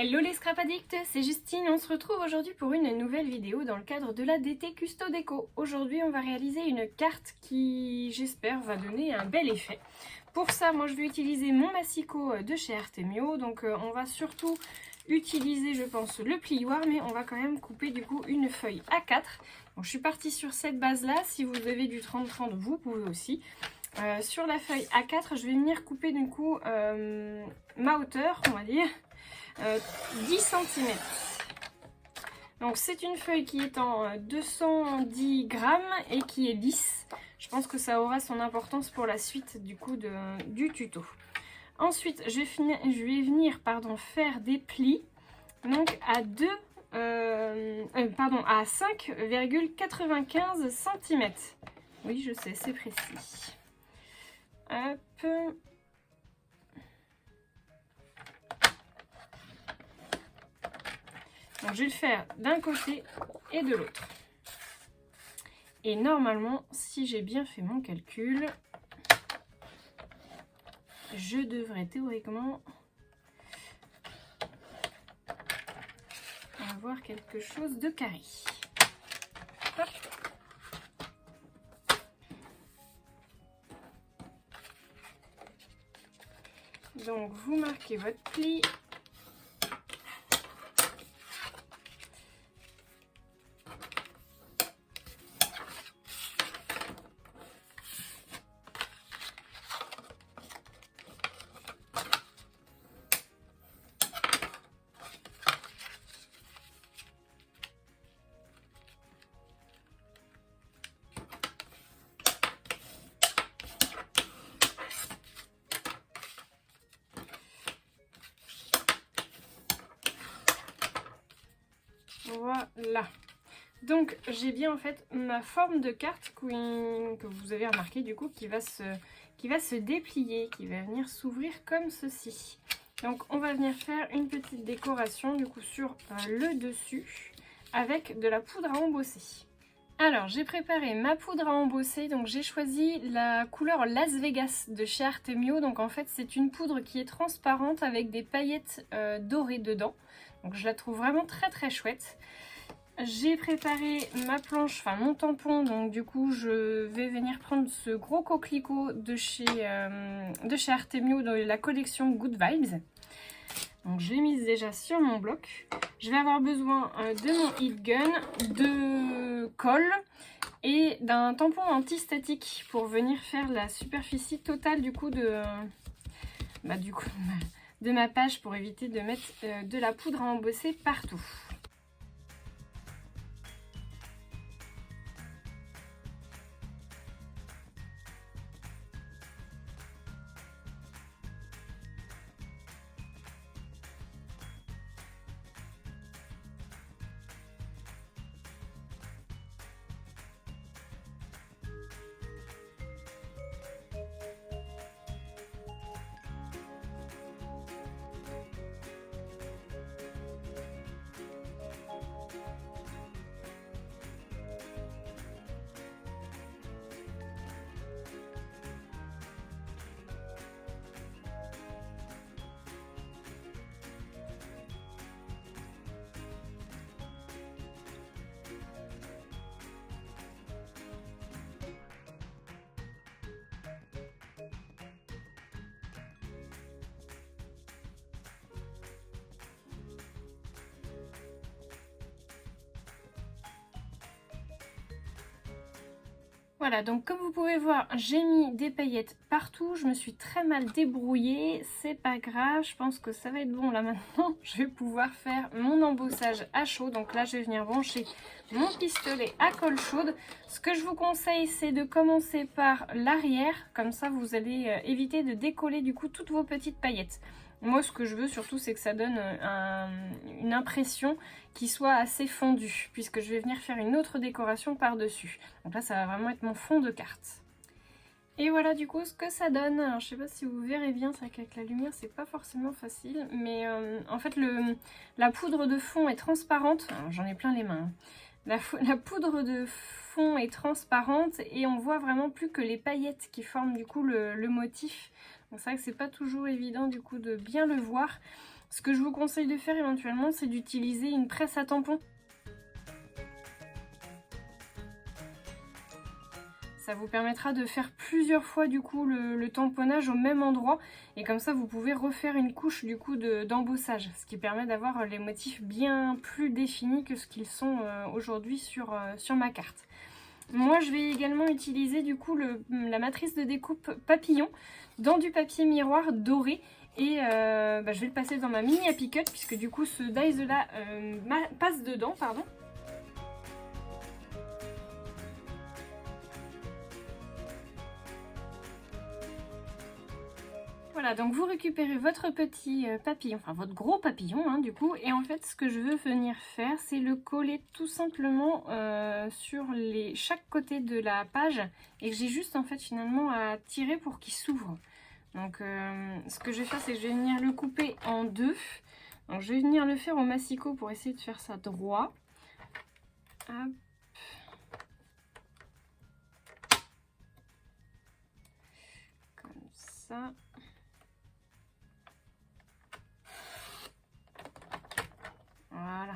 Hello les scrap addicts, c'est Justine et on se retrouve aujourd'hui pour une nouvelle vidéo dans le cadre de la DT Custo Déco. Aujourd'hui on va réaliser une carte qui j'espère va donner un bel effet. Pour ça moi je vais utiliser mon massicot de chez Artemio, donc on va surtout utiliser je pense le plioir, mais on va quand même couper du coup une feuille A4. Donc, je suis partie sur cette base là, si vous avez du 30-30 vous pouvez aussi. Sur la feuille A4 je vais venir couper du coup ma hauteur on va dire. 10 cm. Donc c'est une feuille qui est en 210 grammes et qui est lisse. Je pense que ça aura son importance pour la suite du coup du tuto. Ensuite je vais venir faire des plis donc à 5,95 cm. Oui je sais c'est précis. Hop. Donc je vais le faire d'un côté et de l'autre. Et normalement, si j'ai bien fait mon calcul, je devrais théoriquement avoir quelque chose de carré. Hop. Donc vous marquez votre pli. Voilà. Donc j'ai bien en fait ma forme de carte que vous avez remarqué du coup qui va se déplier, qui va venir s'ouvrir comme ceci. Donc on va venir faire une petite décoration du coup sur le dessus avec de la poudre à embosser. Alors j'ai préparé ma poudre à embosser, donc j'ai choisi la couleur Las Vegas de chez Artemio. Donc en fait c'est une poudre qui est transparente avec des paillettes dorées dedans. Donc je la trouve vraiment très très chouette. J'ai préparé ma planche, enfin mon tampon, donc du coup je vais venir prendre ce gros coquelicot de chez Artemio dans la collection Good Vibes. Donc je l'ai mise déjà sur mon bloc. Je vais avoir besoin de mon heat gun, de colle et d'un tampon anti-statique pour venir faire la superficie totale du coup de ma page pour éviter de mettre de la poudre à embosser partout. Voilà, donc comme vous pouvez voir, j'ai mis des paillettes partout. Je me suis très mal débrouillée. C'est pas grave, je pense que ça va être bon là maintenant. Je vais pouvoir faire mon embossage à chaud. Donc là, je vais venir brancher mon pistolet à colle chaude. Ce que je vous conseille, c'est de commencer par l'arrière. Comme ça, vous allez éviter de décoller du coup toutes vos petites paillettes. Moi, ce que je veux surtout, c'est que ça donne une impression qui soit assez fondue, puisque je vais venir faire une autre décoration par-dessus. Donc là, ça va vraiment être mon fond de carte. Et voilà du coup ce que ça donne. Alors, je sais pas si vous verrez bien, c'est vrai qu'avec la lumière, c'est pas forcément facile. Mais en fait, la poudre de fond est transparente. J'en ai plein les mains. La poudre de fond est transparente et on voit vraiment plus que les paillettes qui forment du coup le motif. Donc c'est vrai que c'est pas toujours évident du coup de bien le voir. Ce que je vous conseille de faire éventuellement, c'est d'utiliser une presse à tampons. Ça vous permettra de faire plusieurs fois du coup le tamponnage au même endroit et comme ça vous pouvez refaire une couche du coup d'embossage, ce qui permet d'avoir les motifs bien plus définis que ce qu'ils sont aujourd'hui sur ma carte. Moi je vais également utiliser du coup la matrice de découpe papillon dans du papier miroir doré et je vais le passer dans ma mini Happy Cut puisque du coup ce dies là passe dedans, pardon. Voilà, donc vous récupérez votre petit papillon, enfin votre gros papillon du coup, et en fait ce que je veux venir faire, c'est le coller tout simplement sur chaque côté de la page, et que j'ai juste en fait finalement à tirer pour qu'il s'ouvre. Donc ce que je vais faire, c'est que je vais venir le couper en deux. Donc je vais venir le faire au massicot pour essayer de faire ça droit. Hop. Comme ça. Voilà.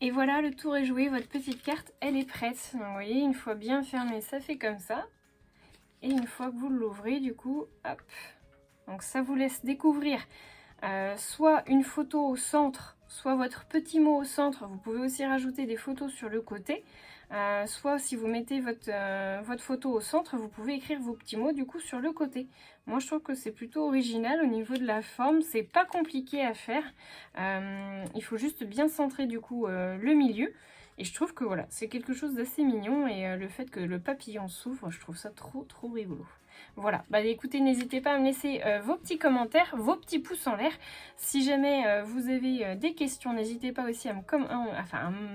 Et voilà, le tour est joué, votre petite carte, elle est prête. Donc vous voyez, une fois bien fermée, ça fait comme ça. Et une fois que vous l'ouvrez, du coup, hop. Donc ça vous laisse découvrir soit une photo au centre, soit votre petit mot au centre. Vous pouvez aussi rajouter des photos sur le côté. Soit si vous mettez votre photo au centre, vous pouvez écrire vos petits mots du coup sur le côté. Moi je trouve que c'est plutôt original au niveau de la forme, c'est pas compliqué à faire. Il faut juste bien centrer du coup le milieu. Et je trouve que voilà, c'est quelque chose d'assez mignon et le fait que le papillon s'ouvre, je trouve ça trop rigolo. Voilà, bah écoutez, n'hésitez pas à me laisser vos petits commentaires, vos petits pouces en l'air. Si jamais vous avez des questions, n'hésitez pas aussi à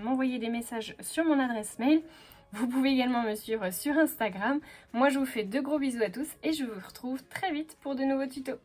m'envoyer des messages sur mon adresse mail. Vous pouvez également me suivre sur Instagram. Moi, je vous fais de gros bisous à tous et je vous retrouve très vite pour de nouveaux tutos.